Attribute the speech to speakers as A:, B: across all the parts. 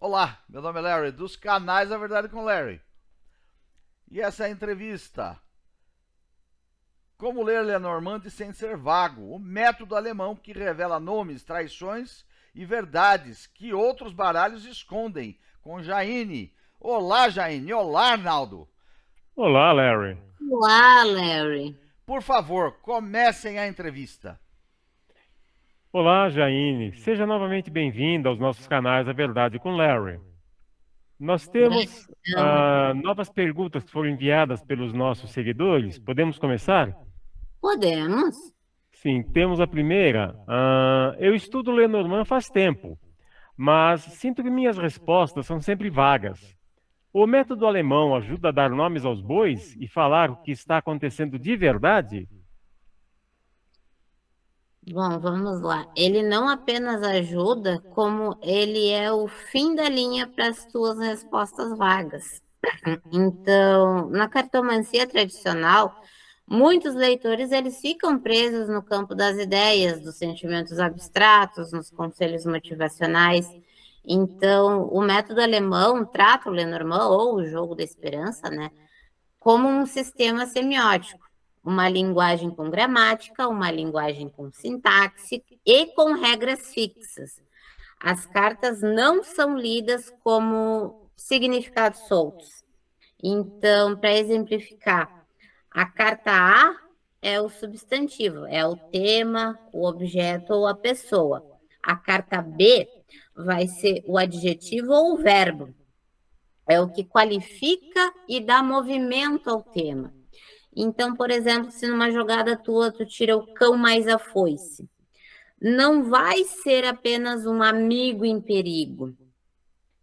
A: Olá, meu nome é Larry, dos canais A Verdade com Larry. E essa é a entrevista. Como ler Lenormand sem ser vago? O método alemão que revela nomes, traições e verdades que outros baralhos escondem. Com Jaine. Olá, Jaine. Olá, Arnaldo.
B: Olá, Larry.
C: Olá, Larry.
A: Por favor, comecem a entrevista.
B: Olá, Jaine. Seja novamente bem-vinda aos nossos canais A Verdade com Larry. Nós temos
C: Gratidão.
B: novas perguntas que foram enviadas pelos nossos seguidores. Podemos começar?
C: Podemos?
B: Sim, temos a primeira. Eu estudo Lenormand faz tempo, mas sinto que minhas respostas são sempre vagas. O método alemão ajuda a dar nomes aos bois e falar o que está acontecendo de verdade?
C: Bom, vamos lá. Ele não apenas ajuda, como ele é o fim da linha para as tuas respostas vagas. Então, na cartomancia tradicional, muitos leitores eles ficam presos no campo das ideias, dos sentimentos abstratos, nos conselhos motivacionais. Então, o método alemão trata o Lenormand, ou o jogo da esperança, né, como um sistema semiótico, uma linguagem com gramática, uma linguagem com sintaxe e com regras fixas. As cartas não são lidas como significados soltos. Então, para exemplificar, a carta A é o substantivo, é o tema, o objeto ou a pessoa. A carta B vai ser o adjetivo ou o verbo. É o que qualifica e dá movimento ao tema. Então, por exemplo, se numa jogada tua tu tira o cão mais a foice, não vai ser apenas um amigo em perigo.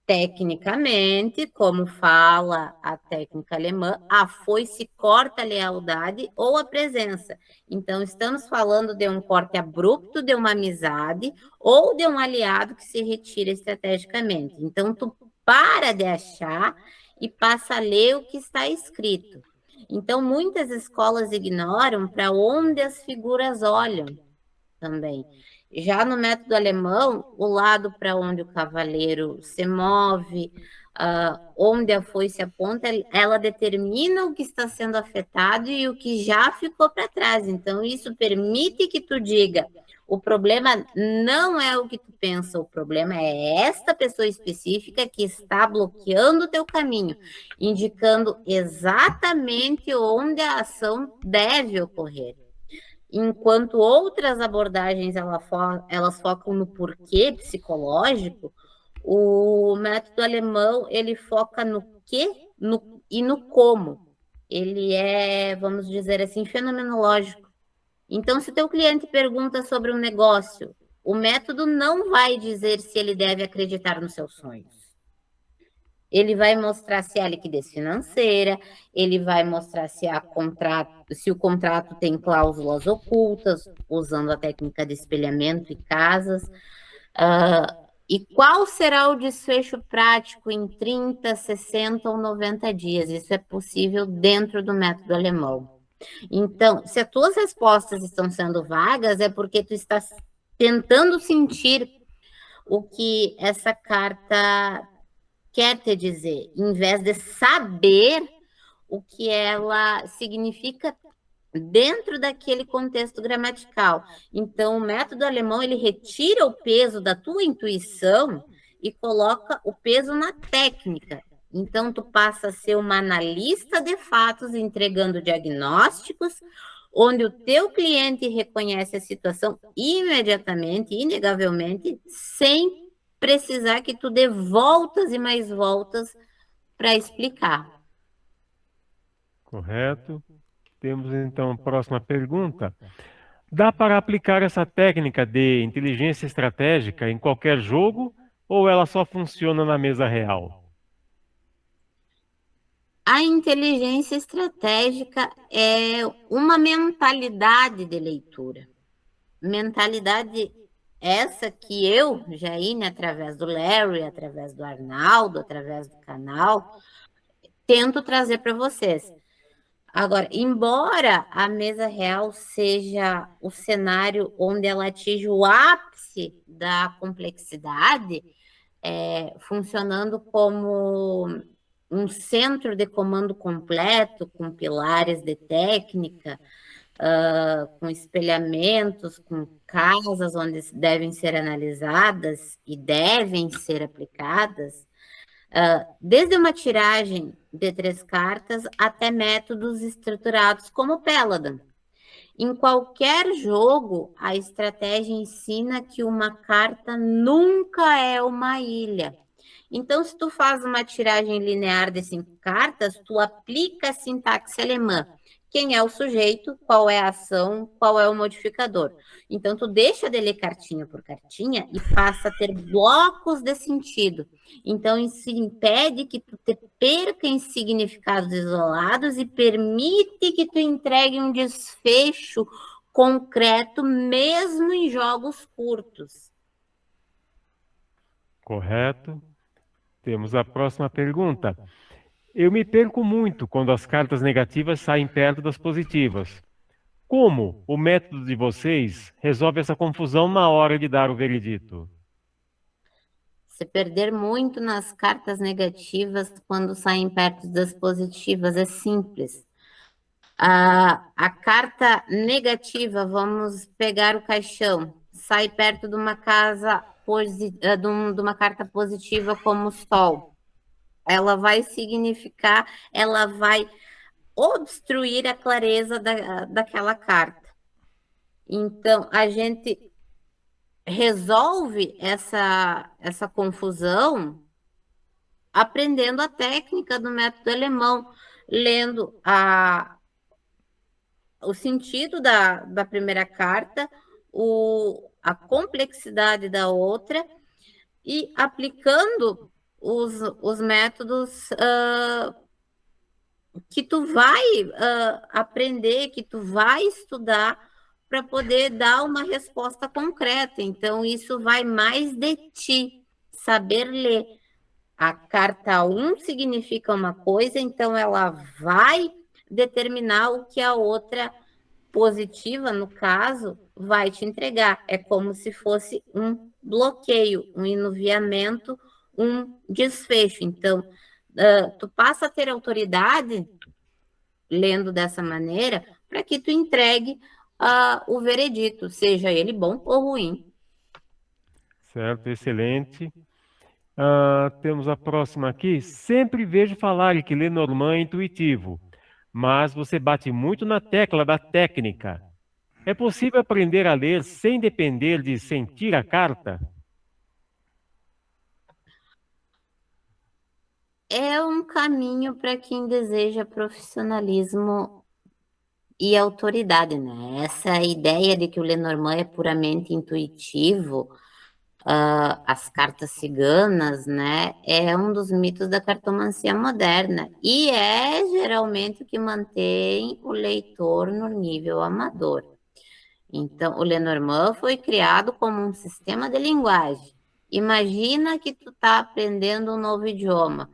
C: Tecnicamente, como fala a técnica alemã, a foice corta a lealdade ou a presença. Então, estamos falando de um corte abrupto de uma amizade ou de um aliado que se retira estrategicamente. Então, tu para de achar e passa a ler o que está escrito. Então, muitas escolas ignoram para onde as figuras olham também. Já no método alemão, o lado para onde o cavaleiro se move, onde a foice aponta, ela determina o que está sendo afetado e o que já ficou para trás. Então, isso permite que tu diga: o problema não é o que tu pensa, o problema é esta pessoa específica que está bloqueando o teu caminho, indicando exatamente onde a ação deve ocorrer. Enquanto outras abordagens elas focam no porquê psicológico, o método alemão ele foca no quê e no como. Ele é, vamos dizer assim, fenomenológico. Então, se teu cliente pergunta sobre um negócio, o método não vai dizer se ele deve acreditar nos seus sonhos. Ele vai mostrar se há liquidez financeira, ele vai mostrar se o contrato tem cláusulas ocultas, usando a técnica de espelhamento e casas, e qual será o desfecho prático em 30, 60 ou 90 dias. Isso é possível dentro do método alemão. Então, se as tuas respostas estão sendo vagas, é porque tu está tentando sentir o que essa carta quer te dizer, em vez de saber o que ela significa dentro daquele contexto gramatical. Então, o método alemão, ele retira o peso da tua intuição e coloca o peso na técnica. Então, tu passa a ser uma analista de fatos, entregando diagnósticos, onde o teu cliente reconhece a situação imediatamente, inegavelmente, sem precisar que tu dê voltas e mais voltas para explicar.
B: Correto. Temos então a próxima pergunta. Dá para aplicar essa técnica de inteligência estratégica em qualquer jogo ou ela só funciona na mesa real?
C: A inteligência estratégica é uma mentalidade de leitura. Mentalidade essa que eu, Jaine, através do Larry, através do Arnaldo, através do canal, tento trazer para vocês. Agora, embora a mesa real seja o cenário onde ela atinge o ápice da complexidade, funcionando como um centro de comando completo, com pilares de técnica, com espelhamentos, com casas onde devem ser analisadas e devem ser aplicadas, desde uma tiragem de 3 cartas até métodos estruturados como Peladon. Em qualquer jogo, a estratégia ensina que uma carta nunca é uma ilha. Então, se tu faz uma tiragem linear de 5 cartas, tu aplica a sintaxe alemã. Quem é o sujeito, qual é a ação, qual é o modificador. Então, tu deixa de ler cartinha por cartinha e passa a ter blocos de sentido. Então, isso impede que tu te perca em significados isolados e permite que tu entregue um desfecho concreto, mesmo em jogos curtos.
B: Correto. Temos a próxima pergunta. Eu me perco muito quando as cartas negativas saem perto das positivas. Como o método de vocês resolve essa confusão na hora de dar o veredito?
C: Se perder muito nas cartas negativas quando saem perto das positivas, é simples. A carta negativa, vamos pegar o caixão, sai perto de uma de uma carta positiva como o Sol. Ela vai significar, ela vai obstruir a clareza daquela carta. Então, a gente resolve essa confusão aprendendo a técnica do método alemão, lendo o sentido da primeira carta, a complexidade da outra e aplicando os métodos que tu vai aprender, que tu vai estudar para poder dar uma resposta concreta. Então, isso vai mais de ti, saber ler. A carta 1 significa uma coisa, então ela vai determinar o que a outra positiva, no caso, vai te entregar. É como se fosse um bloqueio, um enuviamento, um desfecho. Então, tu passa a ter autoridade, lendo dessa maneira, para que tu entregue o veredito, seja ele bom ou ruim.
B: Certo, excelente. Temos a próxima aqui. Sempre vejo falar que Lenormand é intuitivo, mas você bate muito na tecla da técnica. É possível aprender a ler sem depender de sentir a carta?
C: É um caminho para quem deseja profissionalismo e autoridade, né? Essa ideia de que o Lenormand é puramente intuitivo, as cartas ciganas, né? É um dos mitos da cartomancia moderna e é geralmente o que mantém o leitor no nível amador. Então, o Lenormand foi criado como um sistema de linguagem. Imagina que tu está aprendendo um novo idioma,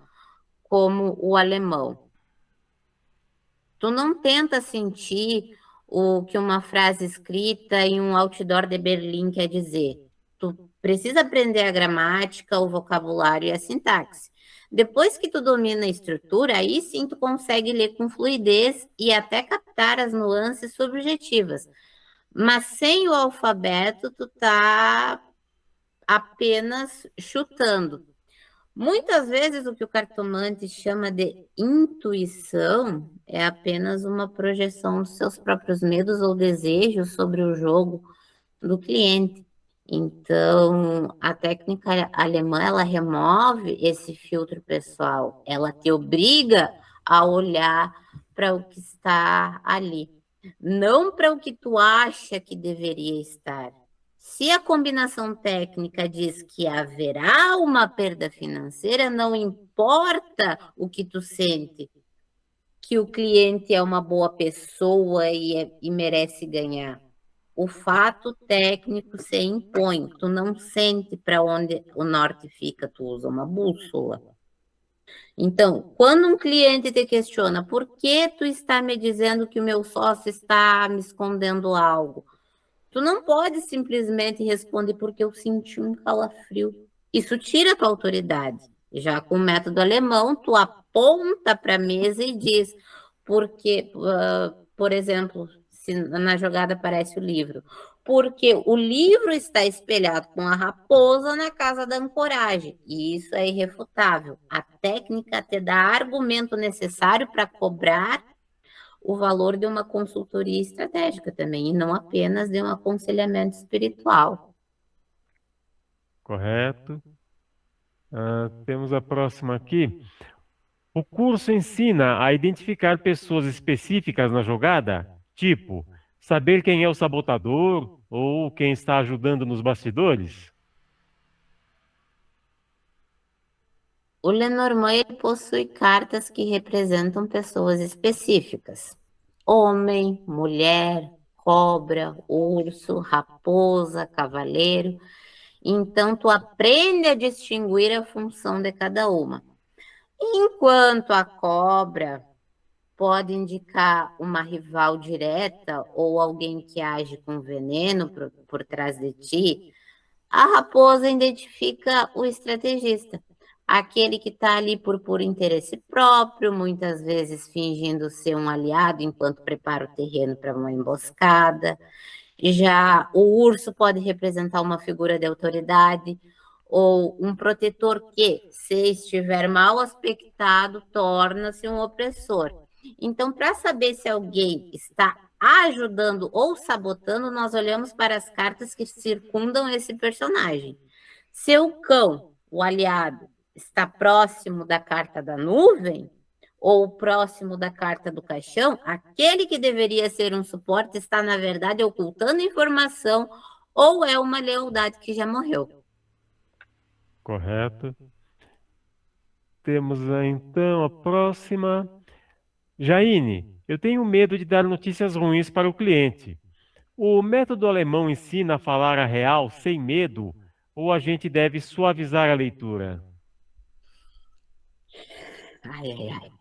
C: como o alemão. Tu não tenta sentir o que uma frase escrita em um outdoor de Berlim quer dizer. Tu precisa aprender a gramática, o vocabulário e a sintaxe. Depois que tu domina a estrutura, aí sim tu consegue ler com fluidez e até captar as nuances subjetivas. Mas sem o alfabeto, tu tá apenas chutando. Muitas vezes o que o cartomante chama de intuição é apenas uma projeção dos seus próprios medos ou desejos sobre o jogo do cliente. Então, a técnica alemã, ela remove esse filtro pessoal, ela te obriga a olhar para o que está ali, não para o que tu acha que deveria estar. Se a combinação técnica diz que haverá uma perda financeira, não importa o que tu sente, que o cliente é uma boa pessoa e merece ganhar. O fato técnico se impõe, tu não sente para onde o norte fica, tu usa uma bússola. Então, quando um cliente te questiona por que tu está me dizendo que o meu sócio está me escondendo algo, tu não pode simplesmente responder porque eu senti um calafrio Isso tira a tua autoridade. Já com o método alemão, tu aponta para a mesa e diz, porque, por exemplo, se na jogada aparece o livro, porque o livro está espelhado com a raposa na casa da ancoragem, e isso é irrefutável. A técnica te dá argumento necessário para cobrar o valor de uma consultoria estratégica também, e não apenas de um aconselhamento espiritual.
B: Correto. Temos a próxima aqui. O curso ensina a identificar pessoas específicas na jogada? Tipo, saber quem é o sabotador ou quem está ajudando nos bastidores?
C: O Lenormand ele possui cartas que representam pessoas específicas. Homem, mulher, cobra, urso, raposa, cavaleiro. Então, tu aprende a distinguir a função de cada uma. Enquanto a cobra pode indicar uma rival direta ou alguém que age com veneno por trás de ti, a raposa identifica o estrategista, aquele que está ali por interesse próprio, muitas vezes fingindo ser um aliado enquanto prepara o terreno para uma emboscada. Já o urso pode representar uma figura de autoridade ou um protetor que, se estiver mal aspectado, torna-se um opressor. Então, para saber se alguém está ajudando ou sabotando, nós olhamos para as cartas que circundam esse personagem. Se o cão, o aliado, está próximo da carta da nuvem ou próximo da carta do caixão, aquele que deveria ser um suporte está, na verdade, ocultando informação ou é uma lealdade que já morreu.
B: Correto. Temos então a próxima. Jaine, eu tenho medo de dar notícias ruins para o cliente. O método alemão ensina a falar a real sem medo ou a gente deve suavizar a leitura?
C: Ai, ai, ai.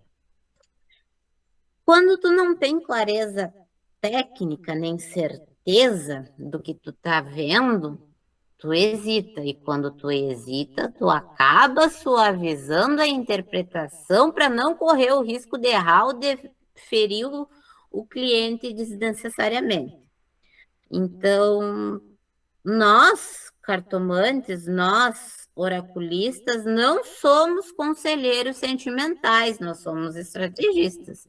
C: Quando tu não tem clareza técnica nem certeza do que tu tá vendo, tu hesita. E quando tu hesita, tu acaba suavizando a interpretação para não correr o risco de errar ou de ferir o cliente desnecessariamente. Então, nós, cartomantes, nós, oraculistas, não somos conselheiros sentimentais, nós somos estrategistas.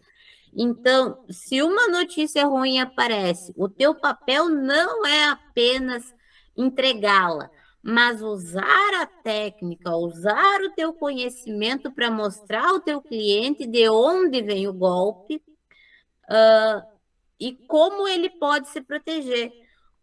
C: Então, se uma notícia ruim aparece, o teu papel não é apenas entregá-la, mas usar a técnica, usar o teu conhecimento para mostrar ao teu cliente de onde vem o golpe e como ele pode se proteger.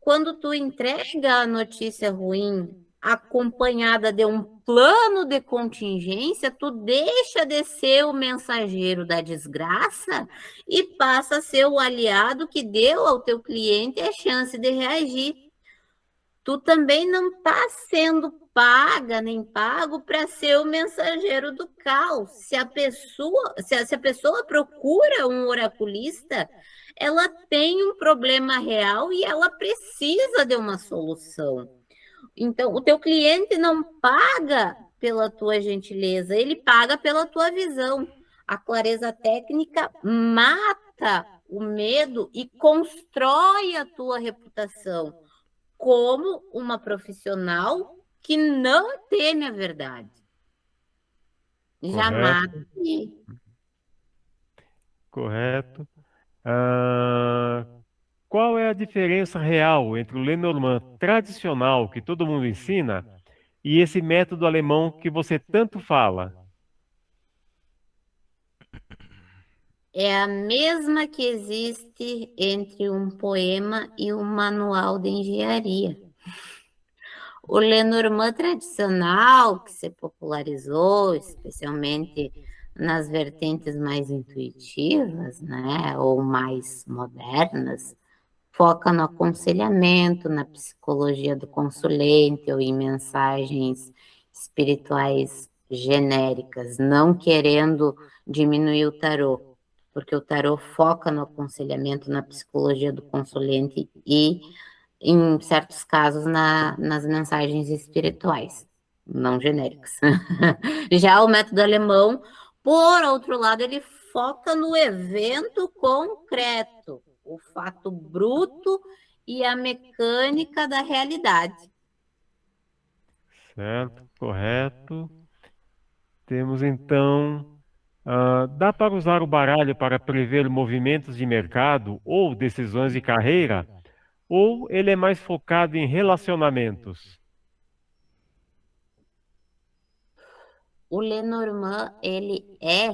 C: Quando tu entrega a notícia ruim acompanhada de um plano de contingência, tu deixa de ser o mensageiro da desgraça e passa a ser o aliado que deu ao teu cliente a chance de reagir. Tu também não está sendo paga nem pago para ser o mensageiro do caos. Se a pessoa procura um oraculista, ela tem um problema real e ela precisa de uma solução. Então, o teu cliente não paga pela tua gentileza, ele paga pela tua visão. A clareza técnica mata o medo e constrói a tua reputação como uma profissional que não teme a verdade. Jamais.
B: Correto. Qual é a diferença real entre o Lenormand tradicional que todo mundo ensina e esse método alemão que você tanto fala?
C: É a mesma que existe entre um poema e um manual de engenharia. O Lenormand tradicional, que se popularizou, especialmente nas vertentes mais intuitivas, né, ou mais modernas, foca no aconselhamento, na psicologia do consulente ou em mensagens espirituais genéricas, não querendo diminuir o tarô, porque o tarô foca no aconselhamento, na psicologia do consulente e, em certos casos, nas mensagens espirituais. não genéricas. Já o método alemão, por outro lado, ele foca no evento concreto, o fato bruto e a mecânica da realidade.
B: Certo, correto. Temos então. Dá para usar o baralho para prever movimentos de mercado ou decisões de carreira? Ou ele é mais focado em relacionamentos?
C: O Lenormand, ele é,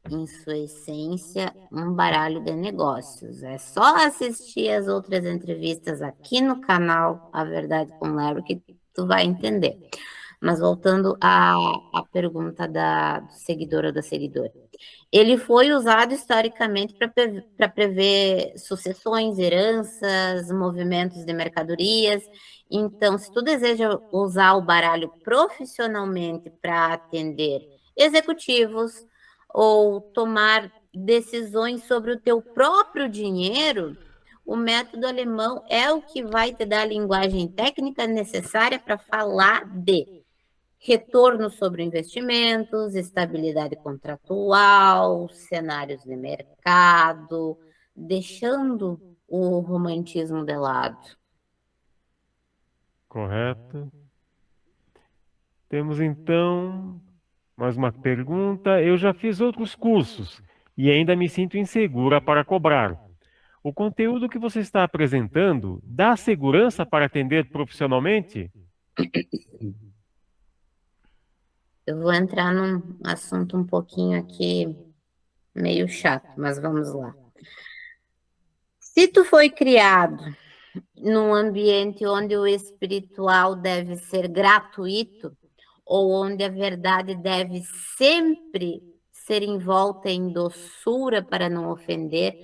C: em sua essência, um baralho de negócios. É só assistir as outras entrevistas aqui no canal A Verdade com Larry que tu vai entender. Mas voltando à pergunta do seguidor ou da seguidora. Ele foi usado historicamente para prever sucessões, heranças, movimentos de mercadorias. Então, se tu deseja usar o baralho profissionalmente para atender executivos ou tomar decisões sobre o teu próprio dinheiro, o método alemão é o que vai te dar a linguagem técnica necessária para falar de retorno sobre investimentos, estabilidade contratual, cenários de mercado, deixando o romantismo de lado.
B: Correto. Temos então mais uma pergunta. Eu já fiz outros cursos e ainda me sinto insegura para cobrar. O conteúdo que você está apresentando dá segurança para atender profissionalmente?
C: Eu vou entrar num assunto um pouquinho aqui meio chato, mas vamos lá. Se tu foi criado num ambiente onde o espiritual deve ser gratuito, ou onde a verdade deve sempre ser envolta em doçura para não ofender,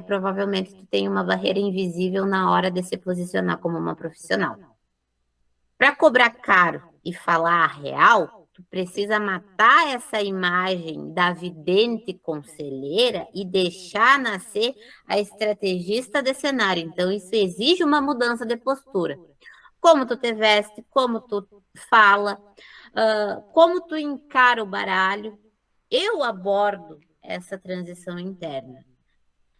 C: provavelmente tu tem uma barreira invisível na hora de se posicionar como uma profissional. Para cobrar caro e falar a real, tu precisa matar essa imagem da vidente conselheira e deixar nascer a estrategista de cenário. Então, isso exige uma mudança de postura. Como tu te veste, como tu fala, como tu encara o baralho. Eu abordo essa transição interna.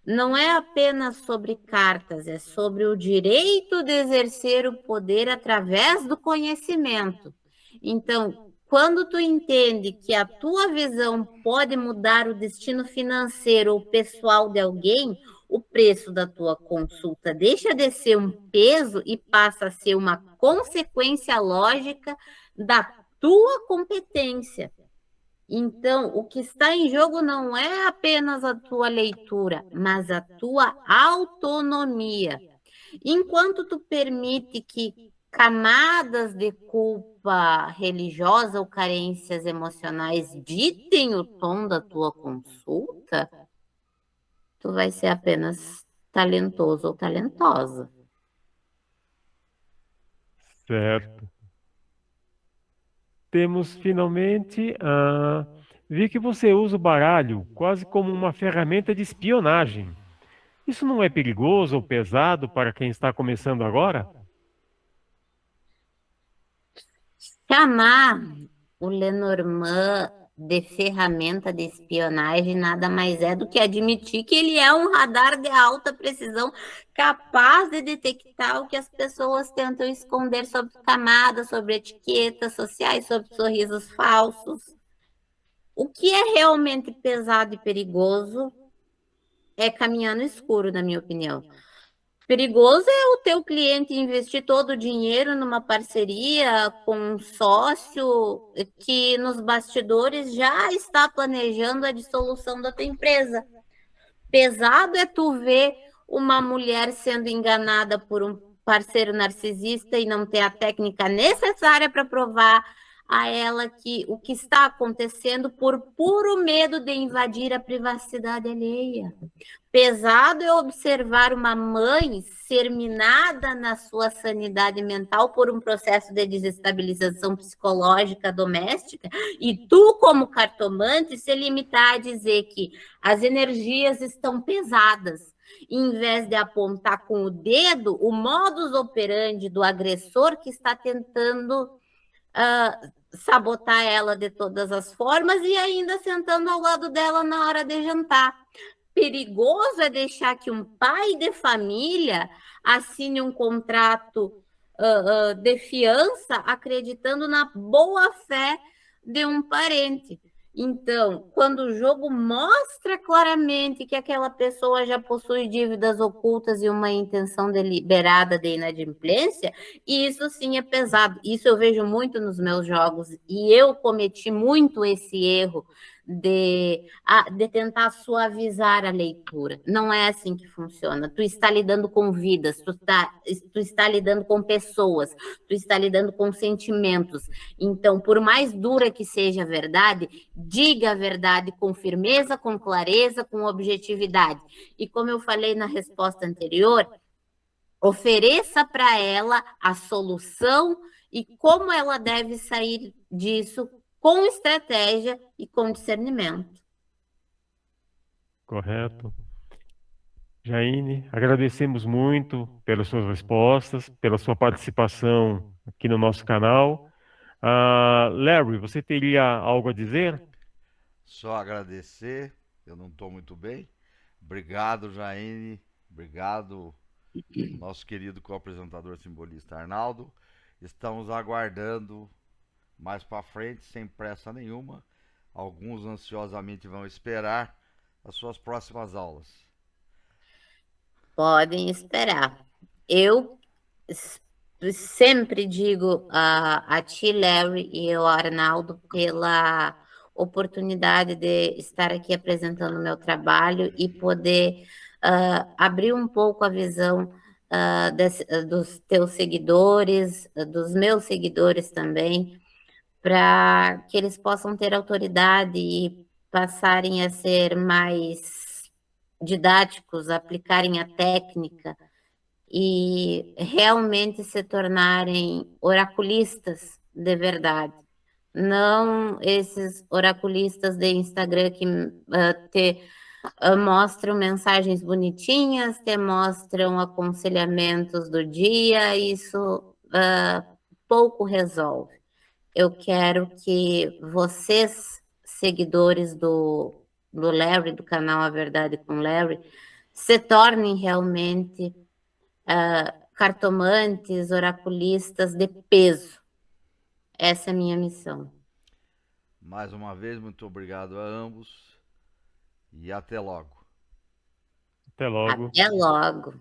C: Não é apenas sobre cartas, é sobre o direito de exercer o poder através do conhecimento. Então, quando tu entende que a tua visão pode mudar o destino financeiro ou pessoal de alguém, o preço da tua consulta deixa de ser um peso e passa a ser uma consequência lógica da tua competência. Então, o que está em jogo não é apenas a tua leitura, mas a tua autonomia. Enquanto tu permite que camadas de culpa religiosa ou carências emocionais ditem o tom da tua consulta, tu vai ser apenas talentoso ou talentosa.
B: Certo. Temos finalmente. Vi que você usa o baralho quase como uma ferramenta de espionagem. Isso não é perigoso ou pesado para quem está começando agora?
C: Chamar o Lenormand de ferramenta de espionagem nada mais é do que admitir que ele é um radar de alta precisão capaz de detectar o que as pessoas tentam esconder sobre camadas, sobre etiquetas sociais, sobre sorrisos falsos. O que é realmente pesado e perigoso é caminhar no escuro, na minha opinião. Perigoso é o teu cliente investir todo o dinheiro numa parceria com um sócio que nos bastidores já está planejando a dissolução da tua empresa. Pesado é tu ver uma mulher sendo enganada por um parceiro narcisista e não ter a técnica necessária para provar a ela que o que está acontecendo por puro medo de invadir a privacidade alheia. Pesado é observar uma mãe ser minada na sua sanidade mental por um processo de desestabilização psicológica doméstica e tu, como cartomante, se limitar a dizer que as energias estão pesadas, em vez de apontar com o dedo o modus operandi do agressor que está tentando sabotar ela de todas as formas e ainda sentando ao lado dela na hora de jantar. Perigoso é deixar que um pai de família assine um contrato de fiança acreditando na boa fé de um parente. Então, quando o jogo mostra claramente que aquela pessoa já possui dívidas ocultas e uma intenção deliberada de inadimplência, isso sim é pesado. Isso eu vejo muito nos meus jogos e eu cometi muito esse erro de tentar suavizar a leitura. Não é assim que funciona. Tu está lidando com vidas, tu está lidando com pessoas, tu está lidando com sentimentos. Então, por mais dura que seja a verdade, diga a verdade com firmeza, com clareza, com objetividade. E como eu falei na resposta anterior, ofereça para ela a solução e como ela deve sair disso com estratégia e com discernimento.
B: Correto. Jaine, agradecemos muito pelas suas respostas, pela sua participação aqui no nosso canal. Larry, você teria algo a dizer?
A: Só agradecer, eu não estou muito bem. Obrigado, Jaine. Obrigado, nosso querido co-apresentador simbolista Arnaldo. Estamos aguardando mais para frente, sem pressa nenhuma. Alguns ansiosamente vão esperar as suas próximas aulas.
C: Podem esperar. Eu sempre digo a ti, Larry, e ao Arnaldo pela oportunidade de estar aqui apresentando o meu trabalho e poder abrir um pouco a visão dos teus seguidores, dos meus seguidores também, para que eles possam ter autoridade e passarem a ser mais didáticos, aplicarem a técnica e realmente se tornarem oraculistas de verdade. Não esses oraculistas de Instagram que te mostram mensagens bonitinhas, te mostram aconselhamentos do dia, isso pouco resolve. Eu quero que vocês, seguidores do Larry, do canal A Verdade com Larry, se tornem realmente cartomantes, oraculistas de peso. Essa é a minha missão.
A: Mais uma vez, muito obrigado a ambos e até logo.
B: Até logo.
C: Até logo.